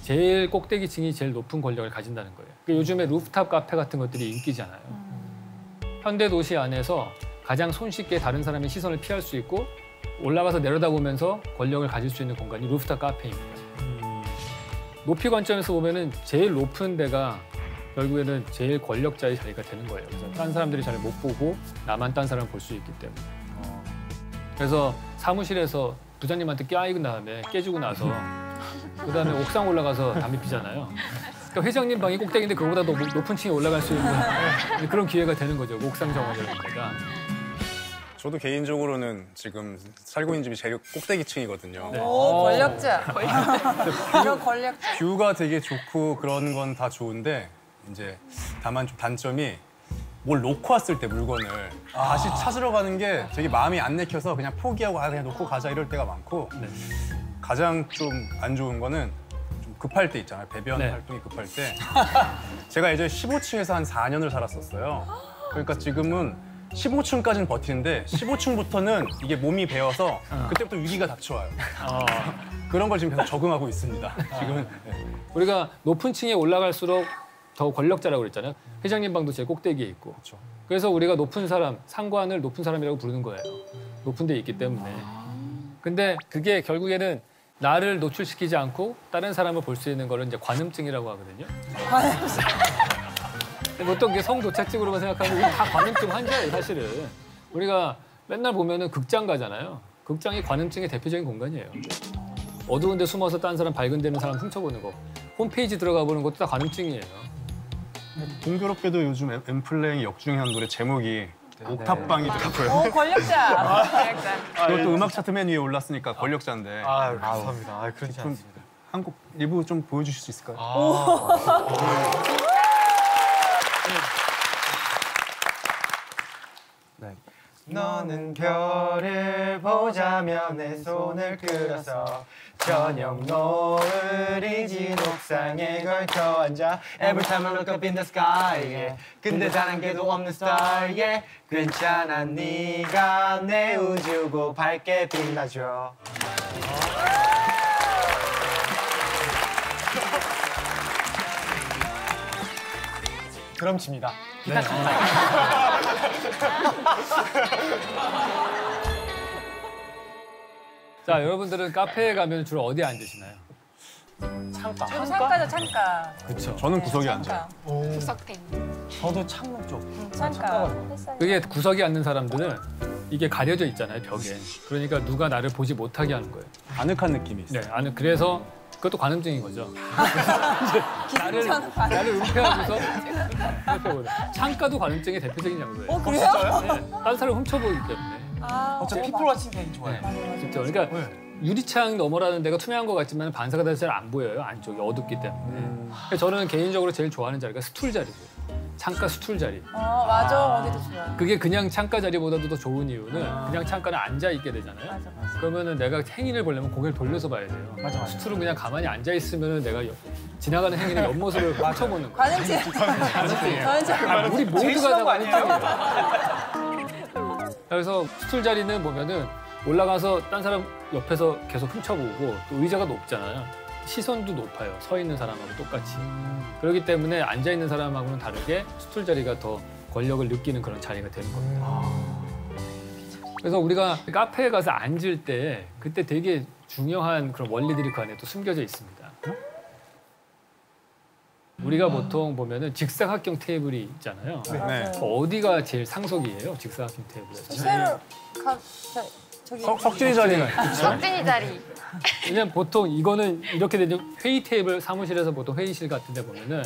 제일 꼭대기층이 제일 높은 권력을 가진다는 거예요. 그러니까 요즘에 루프탑 카페 같은 것들이 인기잖아요. 현대 도시 안에서 가장 손쉽게 다른 사람의 시선을 피할 수 있고 올라가서 내려다보면서 권력을 가질 수 있는 공간이 루프탑 카페입니다. 높이 관점에서 보면은 제일 높은 데가 결국에는 제일 권력자의 자리가 되는 거예요. 그래서 딴 사람들이 잘 못 보고 나만 딴 사람을 볼 수 있기 때문에. 그래서 사무실에서 부장님한테 껴안은 다음에 깨지고 나서 그다음에 옥상 올라가서 담배 피잖아요. 그러니까 회장님 방이 꼭대기인데 그거보다 더 높은 층에 올라갈 수 있는 그런 기회가 되는 거죠. 옥상 정원이라는 거가. 저도 개인적으로는 지금 살고 있는 집이 제일 꼭대기층이거든요. 네. 오, 권력자. 이런 권력자. 뷰가 되게 좋고 그런 건 다 좋은데 이제 다만 좀 단점이 뭘 놓고 왔을 때 물건을 다시 찾으러 가는 게 되게 마음이 안 내켜서 그냥 포기하고 그냥 놓고 가자 이럴 때가 많고 가장 좀 안 좋은 거는 좀 급할 때 있잖아요. 배변 네. 활동이 급할 때 제가 예전에 15층에서 한 4년을 살았었어요. 그러니까 지금은 15층까지는 버티는데 15층부터는 이게 몸이 배어서 그때부터 위기가 닥쳐와요. 그런 걸 지금 계속 적응하고 있습니다. 지금은. 네. 우리가 높은 층에 올라갈수록 더 권력자라고 그랬잖아요. 회장님 방도 제일 꼭대기에 있고. 그렇죠. 그래서 우리가 높은 사람, 상관을 높은 사람이라고 부르는 거예요. 높은 데 있기 때문에. 근데 그게 결국에는 나를 노출시키지 않고 다른 사람을 볼 수 있는 거를 이제 관음증이라고 하거든요. 관음증. 보통 이게 성도착증으로만 생각하면 이게 다 관음증 환자예요, 사실은. 우리가 맨날 보면은 극장 가잖아요. 극장이 관음증의 대표적인 공간이에요. 어두운 데 숨어서 딴 사람 밝은 데는 사람 훔쳐보는 거. 홈페이지 들어가 보는 것도 다 관음증이에요. 공교롭게도 요즘 엠플랭이 역주행한 노래 제목이 옥탑방이더라고요. 오, 권력자. 권력자. 그것도 음악 차트 맨 위에 올랐으니까 권력자인데. 감사합니다. 그렇지 않습니다. 한 곡 일부 좀 보여주실 수 있을까요? 네. 너는 별을 보자며 내 손을 끌어서 저녁 노을이 진 옥상에 걸터 앉아 Every time I look up in the sky yeah. 근데 단 한 개도 없는 star yeah. 괜찮아 네가 내 우주고 밝게 빛나줘 그럼 집니다. 네. 자, 여러분들은 카페에 가면 주로 어디에 앉으시나요? 창가. 창가죠, 창가. 그렇죠. 저는 구석에 앉아요. 구석탱. 저도 창문 쪽. 창가. 그게 구석에 앉는 사람들은 이게 가려져 있잖아요, 벽에. 그러니까 누가 나를 보지 못하게 하는 거예요. 아늑한 느낌이 있어요. 네, 그래서 그것도 관음증인 거죠. 나를 은폐하고서 창가도 관음증의 대표적인 장소예요. 그래요? 네, 딴 사람 훔쳐보기 때문에. 저 피플 워칭 되게 좋아해요. 진짜. 그러니까 유리창 너머라는 데가 투명한 것 같지만 반사가 돼서 잘 안 보여요. 안쪽이 어둡기 때문에. 그래서 저는 개인적으로 제일 좋아하는 자리가 스툴 자리고요. 창가 스툴 자리. 맞아. 거기도 좋아. 그게 그냥 창가 자리보다도 더 좋은 이유는 그냥 창가는 앉아 있게 되잖아요. 맞아. 그러면은 내가 행인을 보려면 고개를 돌려서 봐야 돼요. 맞아. 스툴은 그냥 가만히 앉아 있으면은 내가 지나가는 행인의 옆모습을 훔쳐보는 거예요. 관음증. 관음증. 우리 모두가 다 아니에요? 그래서 스툴 자리는 보면은 올라가서 딴 사람 옆에서 계속 훔쳐보고 또 의자가 높잖아요. 시선도 높아요. 서 있는 사람하고 똑같이. 그렇기 때문에 앉아 있는 사람하고는 다르게 스툴 자리가 더 권력을 느끼는 그런 자리가 되는 겁니다. 그래서 우리가 카페에 가서 앉을 때 그때 되게 중요한 그런 원리들이 그 안에 또 숨겨져 있습니다. 우리가 보통 보면은 직사각형 테이블이 있잖아요. 네. 어디가 제일 상석이에요? 직사각형 테이블에서. 새로 저기 석진이 자리가 있죠. 석진이 자리. 왜냐면 보통 이거는 이렇게 되죠. 회의 테이블 사무실에서 보통 회의실 같은 데 보면은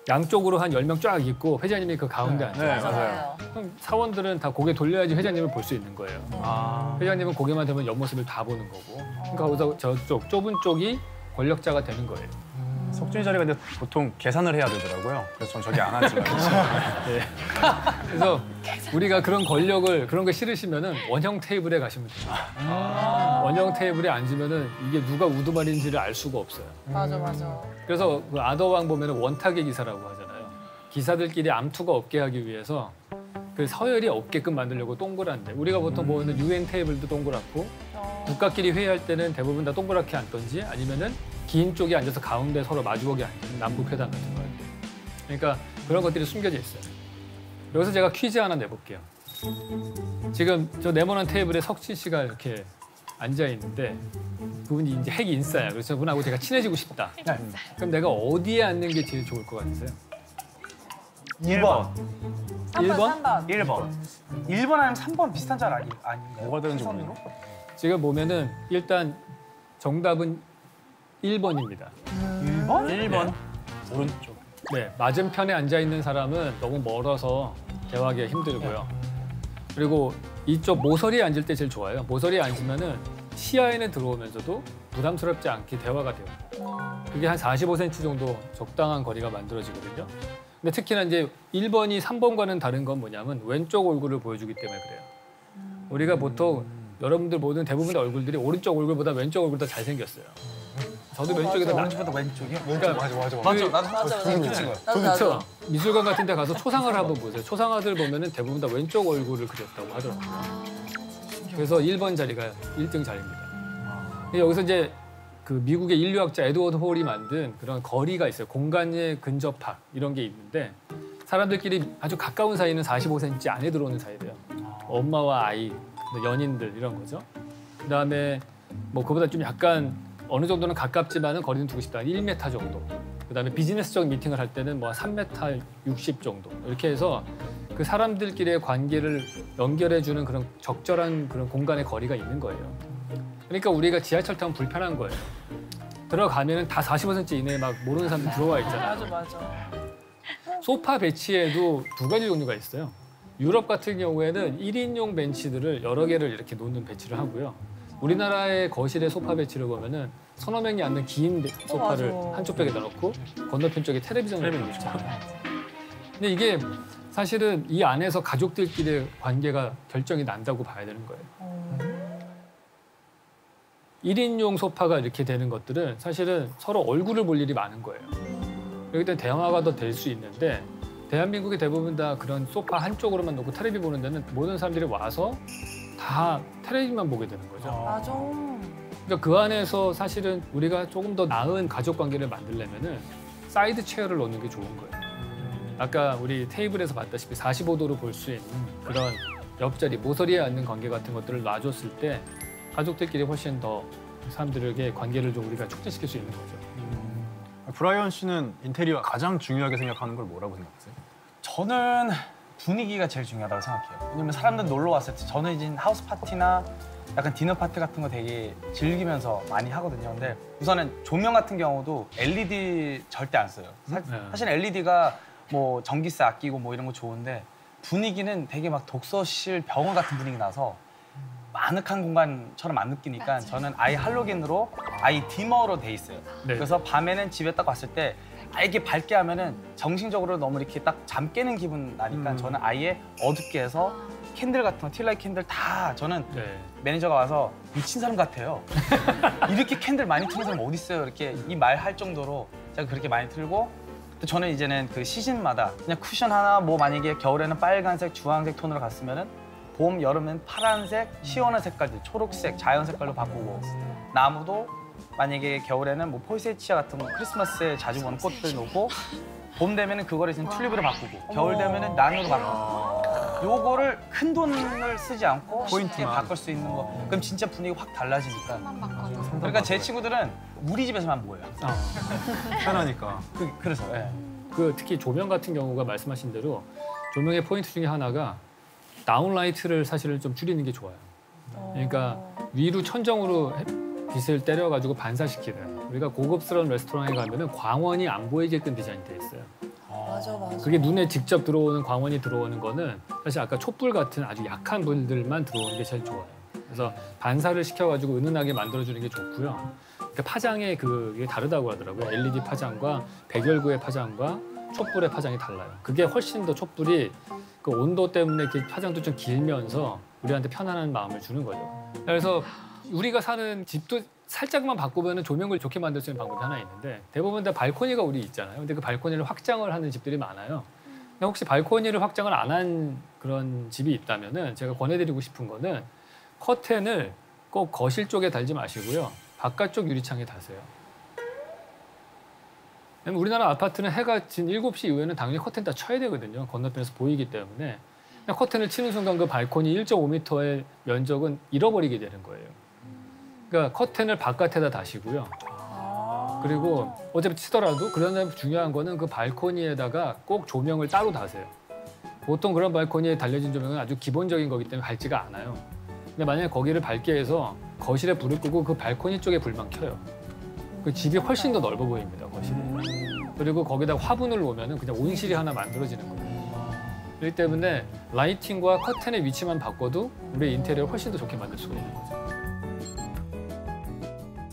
양쪽으로 한 10명 쫙 있고 회장님이 그 가운데 앉아요. 맞아요. 그럼 사원들은 다 고개 돌려야지 회장님을 볼 수 있는 거예요. 회장님은 고개만 되면 옆모습을 다 보는 거고. 그러니까 거기서 저쪽 좁은 쪽이 권력자가 되는 거예요. 석준이 자리가 근데 보통 계산을 해야 되더라고요. 그래서 전 저기 안 앉지만. 네. 그래서 우리가 그런 권력을 그런 거 싫으시면은 원형 테이블에 가시면 돼요. 원형 테이블에 앉으면은 이게 누가 우두머리인지를 알 수가 없어요. 맞아. 그래서 그 아더왕 보면은 원탁의 기사라고 하잖아요. 기사들끼리 암투가 없게 하기 위해서 그 서열이 없게끔 만들려고 동그란데 우리가 보통 보는 유엔 테이블도 동그랗고 국가끼리 회의할 때는 대부분 다 동그랗게 앉던지 아니면은 긴 쪽에 앉아서 가운데 서로 마주보게 앉는 남북회담 같은 거예요. 그러니까 그런 것들이 숨겨져 있어요. 여기서 제가 퀴즈 하나 내볼게요. 지금 저 네모난 테이블에 석진 씨가 이렇게 앉아 있는데 그분이 이제 핵 인싸야. 그래서 그분하고 제가 친해지고 싶다. 그럼 내가 어디에 앉는 게 제일 좋을 것 같으세요? 1번. 1번? 3번. 1번. 1번 아니면 3번 비슷한 짤 아닌가요? 뭐가 되는지 시선으로? 모르겠네. 지금 보면은 일단 정답은 1번입니다. 1번? 1번. 오른쪽. 네, 맞은편에 앉아 있는 사람은 너무 멀어서 대화하기가 힘들고요. 그리고 이쪽 모서리에 앉을 때 제일 좋아요. 모서리에 앉으면은 시야에는 들어오면서도 부담스럽지 않게 대화가 돼요. 그게 한 45cm 정도 적당한 거리가 만들어지거든요. 근데 특히나 이제 1번이 3번과는 다른 건 뭐냐면 왼쪽 얼굴을 보여주기 때문에 그래요. 우리가 보통 여러분들 모든 대부분의 얼굴들이 오른쪽 얼굴보다 왼쪽 얼굴이 더 잘생겼어요. 저도 왼쪽이 더 나. 오른쪽보다 왼쪽이요? 그러니까 맞아. 나도 맞아. 그렇죠. 나도. 미술관 같은 데 가서 초상화를 한번 보세요. 초상화들 보면은 대부분 다 왼쪽 얼굴을 그렸다고 하더라고요. 그래서 1번 자리가 1등 자리입니다. 근데 여기서 이제 그 미국의 인류학자 에드워드 홀이 만든 그런 거리가 있어요. 공간의 근접학 이런 게 있는데 사람들끼리 아주 가까운 사이는 45cm 안에 들어오는 사이래요. 엄마와 아이, 연인들 이런 거죠. 그다음에 뭐 그보다 좀 약간 어느 정도는 가깝지만은 거리는 두고 싶다. 1m 정도. 그다음에 비즈니스적 미팅을 할 때는 뭐 3m 60 정도. 이렇게 해서 그 사람들끼리의 관계를 연결해주는 그런 적절한 그런 공간의 거리가 있는 거예요. 그러니까 우리가 지하철 타면 불편한 거예요. 들어가면은 다 45cm 이내에 막 모르는 사람들 들어와 있잖아요. 맞아. 소파 배치에도 두 가지 종류가 있어요. 유럽 같은 경우에는 1인용 벤치들을 여러 개를 이렇게 놓는 배치를 하고요. 우리나라의 거실의 소파 배치를 보면은 서너 명이 앉는 긴 소파를 맞아. 한쪽 벽에다 놓고 건너편 쪽에 텔레비전을 놓잖아요. 근데 이게 사실은 이 안에서 가족들끼리의 관계가 결정이 난다고 봐야 되는 거예요. 1인용 소파가 이렇게 되는 것들은 사실은 서로 얼굴을 볼 일이 많은 거예요. 그렇기 때문에 대화가 더 될 수 있는데 대한민국의 대부분 다 그런 소파 한쪽으로만 놓고 텔레비 보는 데는 모든 사람들이 와서 다 텔레비만 보게 되는 거죠. 맞아. 그러니까 그 안에서 사실은 우리가 조금 더 나은 가족 관계를 만들려면은 사이드 체어를 놓는 게 좋은 거예요. 아까 우리 테이블에서 봤다시피 45도로 볼 수 있는 그런 옆자리, 모서리에 앉는 관계 같은 것들을 놔줬을 때 가족들끼리 훨씬 더 사람들에게 관계를 좀 우리가 촉진시킬 수 있는 거죠. 브라이언 씨는 인테리어 가장 중요하게 생각하는 걸 뭐라고 생각하세요? 저는 분위기가 제일 중요하다고 생각해요. 왜냐면 사람들 놀러 왔을 때 저는 이제 하우스 파티나 약간 디너 파티 같은 거 되게 즐기면서 많이 하거든요. 근데 우선은 조명 같은 경우도 LED 절대 안 써요. 사실 LED가 뭐 전기세 아끼고 뭐 이런 거 좋은데 분위기는 되게 막 독서실, 병원 같은 분위기 나서 아늑한 공간처럼 안 느끼니까 저는 아예 할로겐으로 아예 디머로 돼 있어요. 네. 그래서 밤에는 집에 딱 왔을 때 아예 이렇게 밝게 하면은 정신적으로 너무 이렇게 딱 잠 깨는 기분 나니까 저는 아예 어둡게 해서 캔들 같은 거, 틸라이트 캔들 다 저는 네. 매니저가 와서 미친 사람 같아요. 이렇게 캔들 많이 트는 사람 어디 있어요? 이렇게 이 말 할 정도로 제가 그렇게 많이 틀고 또 저는 이제는 그 시즌마다 그냥 쿠션 하나 뭐 만약에 겨울에는 빨간색, 주황색 톤으로 갔으면은 봄, 여름엔 파란색, 시원한 색깔들, 초록색, 자연 색깔로 바꾸고 나무도 만약에 겨울에는 뭐 포이세치아 같은 거 크리스마스에 자주 보는 꽃들 놓고 봄 되면은 그거를 이제 튤립으로 바꾸고 겨울 되면은 나무로 바꾸고 요거를 큰 돈을 쓰지 않고 쉽게 바꿀 수 있는 거 그럼 진짜 분위기가 확 달라지니까 그러니까 제 친구들은 우리 집에서만 모여요. 편하니까. 그래서 예. 그 특히 조명 같은 경우가 말씀하신 대로 조명의 포인트 중에 하나가 다운라이트를 사실 좀 줄이는 게 좋아요. 그러니까 위로 천정으로 빛을 때려가지고 반사시키는 우리가 고급스러운 레스토랑에 가면은 광원이 안 보이게끔 디자인돼 있어요. 맞아. 그게 눈에 직접 들어오는 광원이 들어오는 거는 사실 아까 촛불 같은 아주 약한 불들만 들어오는 게 제일 좋아요. 그래서 반사를 시켜가지고 은은하게 만들어주는 게 좋고요. 그러니까 파장의 그게 다르다고 하더라고요. LED 파장과 백열구의 파장과 촛불의 파장이 달라요. 그게 훨씬 더 촛불이 그 온도 때문에 이렇게 파장도 좀 길면서 우리한테 편안한 마음을 주는 거죠. 그래서 우리가 사는 집도 살짝만 바꾸면 조명을 좋게 만들 수 있는 방법이 하나 있는데 대부분 다 발코니가 우리 있잖아요. 근데 그 발코니를 확장을 하는 집들이 많아요. 근데 혹시 발코니를 확장을 안 한 그런 집이 있다면은 제가 권해드리고 싶은 거는 커튼을 꼭 거실 쪽에 달지 마시고요. 바깥쪽 유리창에 다세요. 왜냐면 우리나라 아파트는 해가 진 7시 이후에는 당연히 커튼 다 쳐야 되거든요. 건너편에서 보이기 때문에. 그냥 커튼을 치는 순간 그 발코니 1.5m의 면적은 잃어버리게 되는 거예요. 그러니까 커튼을 바깥에다 다시고요. 그리고 어차피 치더라도 그러나 중요한 거는 그 발코니에다가 꼭 조명을 따로 다세요. 보통 그런 발코니에 달려진 조명은 아주 기본적인 거기 때문에 밝지가 않아요. 근데 만약에 거기를 밝게 해서 거실에 불을 끄고 그 발코니 쪽에 불만 켜요. 그 집이 훨씬 더 넓어 보입니다, 거실이. 그리고 거기다 화분을 놓으면 그냥 온실이 하나 만들어지는 거예요. 그렇기 때문에 라이팅과 커튼의 위치만 바꿔도 우리의 인테리어를 훨씬 더 좋게 만들 수가 있는 거죠.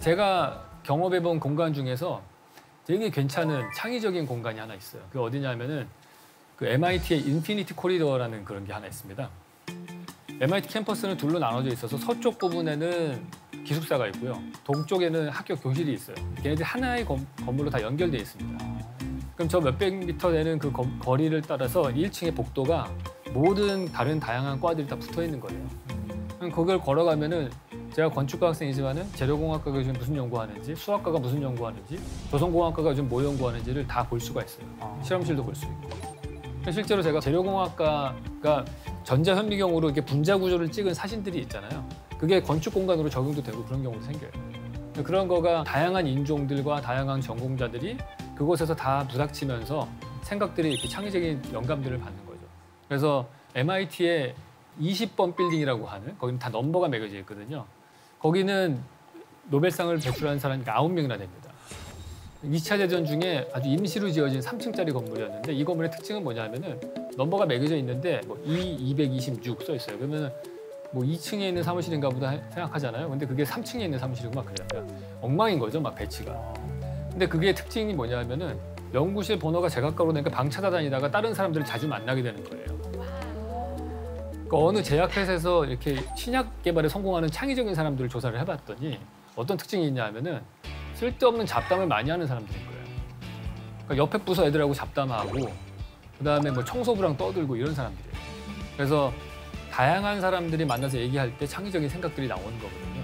제가 경험해본 공간 중에서 되게 괜찮은 창의적인 공간이 하나 있어요. 그게 어디냐면은 그 MIT의 인피니티 코리도어라는 그런 게 하나 있습니다. MIT 캠퍼스는 둘로 나눠져 있어서 서쪽 부분에는 기숙사가 있고요. 동쪽에는 학교 교실이 있어요. 걔네들이 하나의 건물로 다 연결되어 있습니다. 그럼 저 몇백 미터 되는 그 거리를 따라서 1층의 복도가 모든 다른 다양한 과들이 다 붙어 있는 거예요. 그럼 그걸 걸어가면은 제가 건축과 학생이지만은 재료공학과가 요즘 무슨 연구하는지, 수학과가 무슨 연구하는지, 조성공학과가 요즘 뭐 연구하는지를 다 볼 수가 있어요. 실험실도 볼 수 있고. 실제로 제가 재료공학과가 전자현미경으로 이렇게 분자 구조를 찍은 사진들이 있잖아요. 그게 건축 공간으로 적용도 되고 그런 경우도 생겨요. 그런 거가 다양한 인종들과 다양한 전공자들이 그곳에서 다 부닥치면서 생각들이 이렇게 창의적인 영감들을 받는 거죠. 그래서 MIT의 20번 빌딩이라고 하는, 거기는 다 넘버가 매겨져 있거든요. 거기는 노벨상을 배출한 사람이 9명이나 됩니다. 2차 대전 중에 아주 임시로 지어진 3층짜리 건물이었는데 이 건물의 특징은 뭐냐면은 넘버가 매겨져 있는데 뭐 226 써 있어요. 그러면 뭐 2층에 있는 사무실인가 보다 생각하잖아요. 근데 그게 3층에 있는 사무실이고 막 그래요. 그러니까 엉망인 거죠, 막 배치가. 근데 그게 특징이 뭐냐면은 연구실 번호가 제각각으로 되니까 방 찾아다니다가 다른 사람들을 자주 만나게 되는 거예요. 그러니까 어느 제약회사에서 이렇게 신약 개발에 성공하는 창의적인 사람들을 조사를 해봤더니 어떤 특징이 있냐 하면은 쓸데없는 잡담을 많이 하는 사람들인 거예요. 그러니까 옆에 부서 애들하고 잡담하고 그다음에 뭐 청소부랑 떠들고 이런 사람들이에요. 그래서 다양한 사람들이 만나서 얘기할 때 창의적인 생각들이 나오는 거거든요.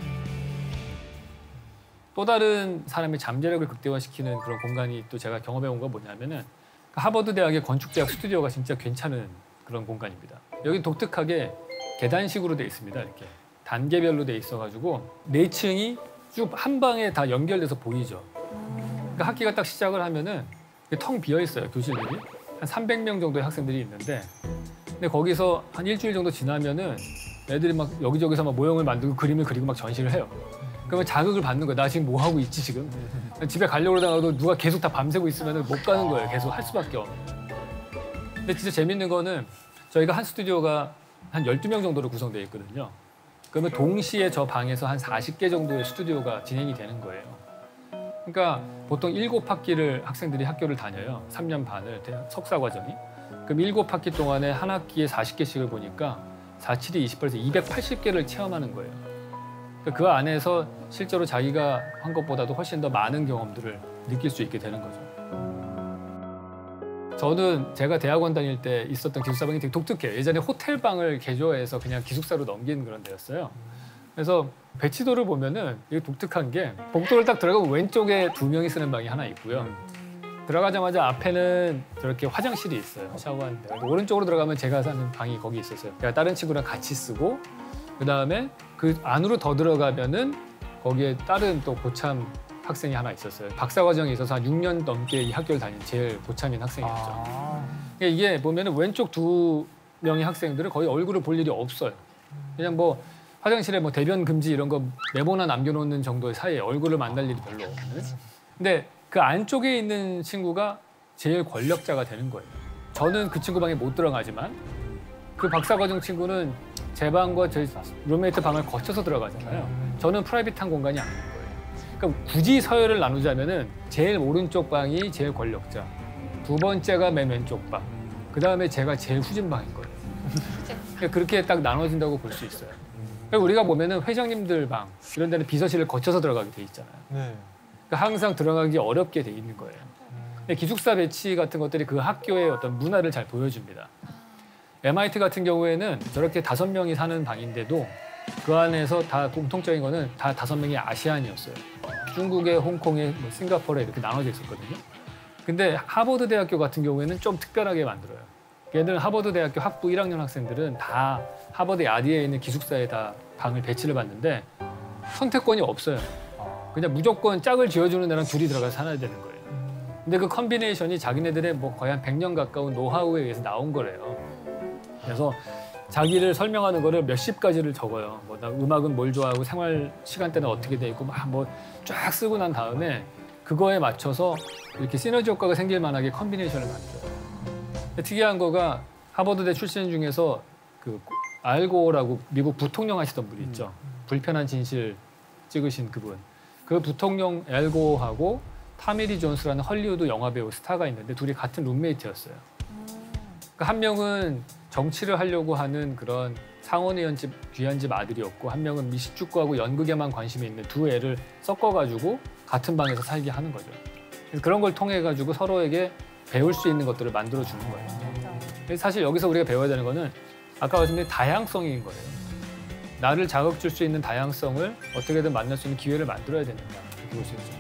또 다른 사람의 잠재력을 극대화시키는 그런 공간이 또 제가 경험해온 건 뭐냐면은 하버드 대학의 건축대학 스튜디오가 진짜 괜찮은 그런 공간입니다. 여기 독특하게 계단식으로 돼 있습니다. 이렇게 단계별로 돼 있어가지고 4층이 쭉 한 방에 다 연결돼서 보이죠. 그러니까 학기가 딱 시작을 하면은 텅 비어 있어요, 교실들이. 한 300명 정도의 학생들이 있는데 근데 거기서 한 일주일 정도 지나면은 애들이 막 여기저기서 막 모형을 만들고 그림을 그리고 막 전시를 해요. 그러면 자극을 받는 거예요. 나 지금 뭐 하고 있지 지금? 집에 가려고 그러다가도 누가 계속 다 밤새고 있으면 못 가는 거예요. 계속 할 수밖에 없는. 근데 진짜 재밌는 거는 저희가 한 스튜디오가 한 12명 정도로 구성되어 있거든요. 그러면 동시에 저 방에서 한 40개 정도의 스튜디오가 진행이 되는 거예요. 그러니까 보통 7학기를 학생들이 학교를 다녀요. 3년 반을 석사 과정이. 그럼 7학기 동안에 한 학기에 40개씩을 보니까 4, 7이 28에서 280개를 체험하는 거예요. 그러니까 그 안에서 실제로 자기가 한 것보다도 훨씬 더 많은 경험들을 느낄 수 있게 되는 거죠. 저는 제가 대학원 다닐 때 있었던 기숙사방이 되게 독특해요. 예전에 호텔방을 개조해서 그냥 기숙사로 넘긴 그런 데였어요. 그래서 배치도를 보면은 이게 독특한 게 복도를 딱 들어가면 왼쪽에 2명이 쓰는 방이 하나 있고요. 들어가자마자 앞에는 저렇게 화장실이 있어요. 샤워하는 데. 오른쪽으로 들어가면 제가 사는 방이 거기 있었어요. 제가 다른 친구랑 같이 쓰고 그다음에 그 안으로 더 들어가면은 거기에 다른 또 고참 학생이 하나 있었어요. 박사 과정에 있어서 한 6년 넘게 이 학교를 다닌 제일 고참인 학생이었죠. 그러니까 이게 보면은 왼쪽 2명의 학생들은 거의 얼굴을 볼 일이 없어요. 그냥 뭐 화장실에 뭐 대변 금지 이런 거 메모나 남겨놓는 정도의 사이에 얼굴을 만날 일이 별로 없는. 근데 그 안쪽에 있는 친구가 제일 권력자가 되는 거예요. 저는 그 친구 방에 못 들어가지만 그 박사 과정 친구는 제 방과 제 룸메이트 방을 거쳐서 들어가잖아요. 저는 프라이빗한 공간이 아닌 거예요. 그러니까 굳이 서열을 나누자면은 제일 오른쪽 방이 제일 권력자, 2번째가 맨 왼쪽 방, 그 다음에 제가 제일 후진 방인 거예요. 그러니까 그렇게 딱 나눠진다고 볼 수 있어요. 그러니까 우리가 보면은 회장님들 방 이런 데는 비서실을 거쳐서 들어가게 돼 있잖아요. 네. 그러니까 항상 들어가기 어렵게 돼 있는 거예요. 기숙사 배치 같은 것들이 그 학교의 어떤 문화를 잘 보여줍니다. MIT 같은 경우에는 저렇게 5명이 사는 방인데도 그 안에서 다 공통적인 거는 다 5명이 아시안이었어요. 중국에, 홍콩에, 뭐 싱가포르에 이렇게 나눠져 있었거든요. 근데 하버드 대학교 같은 경우에는 좀 특별하게 만들어요. 얘들은 하버드 대학교 학부 1학년 학생들은 다 하버드 야디에 있는 기숙사에 다 방을 배치를 받는데 선택권이 없어요. 그냥 무조건 짝을 지어주는 애랑 둘이 들어가서 살아야 되는 거예요. 근데 그 컨비네이션이 자기네들의 뭐 거의 한 100년 가까운 노하우에 의해서 나온 거래요. 그래서 자기를 설명하는 거를 몇십 가지를 적어요. 뭐 나 음악은 뭘 좋아하고 생활 시간대는 어떻게 돼 있고 막 뭐 쫙 쓰고 난 다음에 그거에 맞춰서 이렇게 시너지 효과가 생길 만하게 컨비네이션을 만들어요. 특이한 거가 하버드대 출신 중에서 그 알고라고 미국 부통령 하시던 분이 있죠. 불편한 진실 찍으신 그분. 그 부통령 알고하고 타미리 존스라는 헐리우드 영화배우 스타가 있는데 둘이 같은 룸메이트였어요. 그러니까 한 명은 정치를 하려고 하는 그런 상원의원 집 귀한 집 아들이었고 한 명은 미식축구하고 연극에만 관심이 있는 두 애를 섞어가지고 같은 방에서 살게 하는 거죠. 그런 걸 통해 가지고 서로에게 배울 수 있는 것들을 만들어 주는 거예요. 사실 여기서 우리가 배워야 되는 거는 아까 말씀드린 다양성인 거예요. 나를 자극 줄 수 있는 다양성을 어떻게든 만날 수 있는 기회를 만들어야 된다. 이렇게 볼 수 있죠.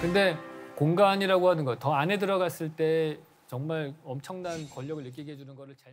근데 공간이라고 하는 거 더 안에 들어갔을 때 정말 엄청난 권력을 느끼게 해주는 거를 잘